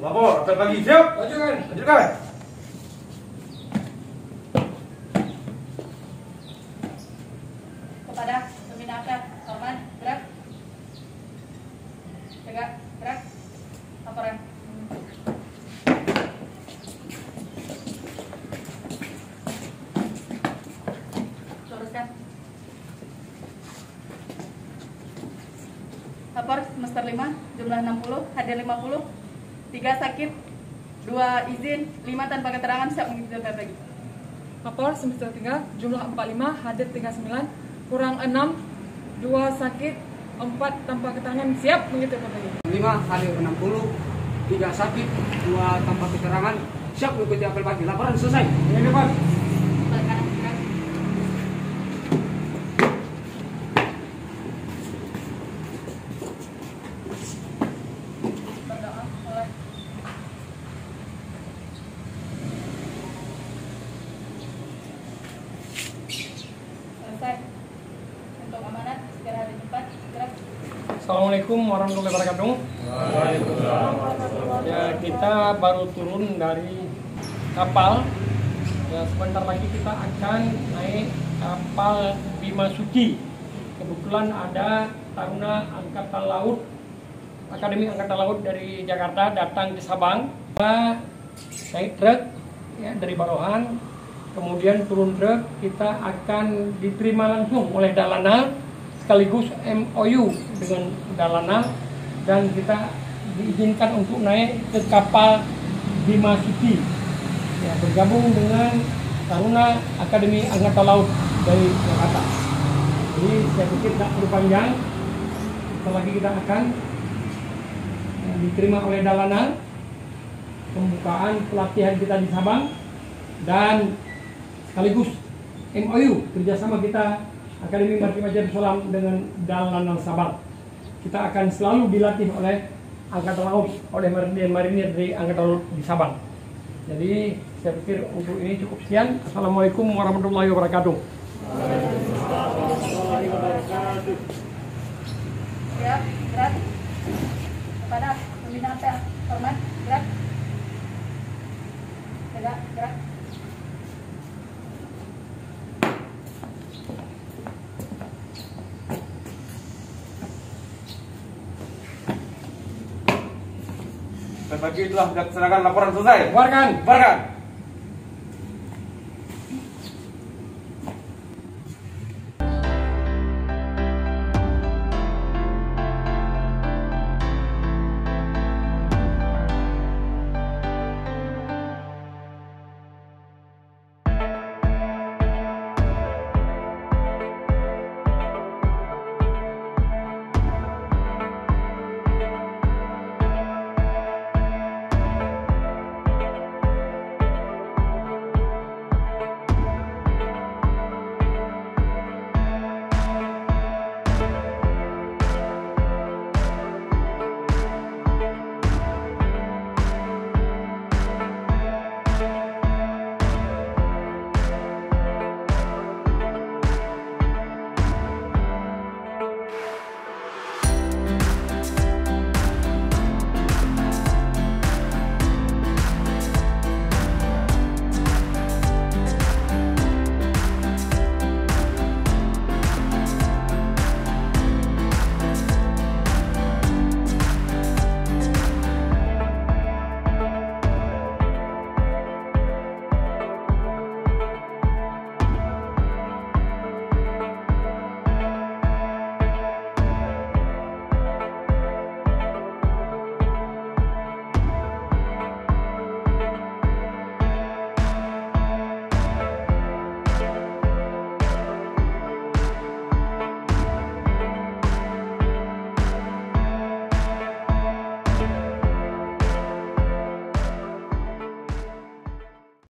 Lapor, apel pagi, siap? Ajukan. Ajukan. Kepada pembina apel, Salman, gerak. Tegak, gerak. Laporan. Luruskan. Lapor semester 5, jumlah 60, hadir 50, 3 sakit, 2 izin, 5 tanpa keterangan, siap mengikuti apel pagi. Lapor semester 3, jumlah 45, hadir 39, kurang 6, 2 sakit, 4 tanpa keterangan, siap mengikuti apel pagi. 5 hadir 60, 3 sakit, 2 tanpa keterangan, siap mengikuti apel pagi. Laporan selesai. Ini depan. Balik kanan, gerak. Berdoa, mulai. Selesai. Untuk amanat, istirahat di tempat, gerak. Assalamualaikum warahmatullahi wabarakatuh. Ya, kita baru turun dari kapal. Ya, sebentar lagi kita akan naik kapal Bimasuci. Kebetulan ada Taruna Angkatan Laut, Akademi Angkatan Laut dari Jakarta datang ke Sabang. Kita naik truk ya, dari Barohan, kemudian turun truk, kita akan diterima langsung oleh Dalana sekaligus MOU dengan Dalana, dan kita diizinkan untuk naik ke kapal Bimasuci ya, bergabung dengan Taruna Akademi Angkatan Laut dari Jakarta. Jadi saya pikir tidak perlu panjang, setelah lagi kita akan diterima oleh Dalana, pembukaan pelatihan kita di Sabang, dan sekaligus MOU kerjasama kita Akademi Maritim Ajar Salam dengan Dalana Sabang. Kita akan selalu dilatih oleh Angkatan Laut, oleh marinir dari Angkatan Laut di Sabang. Jadi saya pikir untuk ini cukup sekian. Assalamualaikum warahmatullahi wabarakatuh. Siap, gerak. Kepada pembina apel, Salman, gerak. Tegak, gerak. Apel pagi telah dilaksanakan, laporan selesai. Bubarkan. Bubarkan.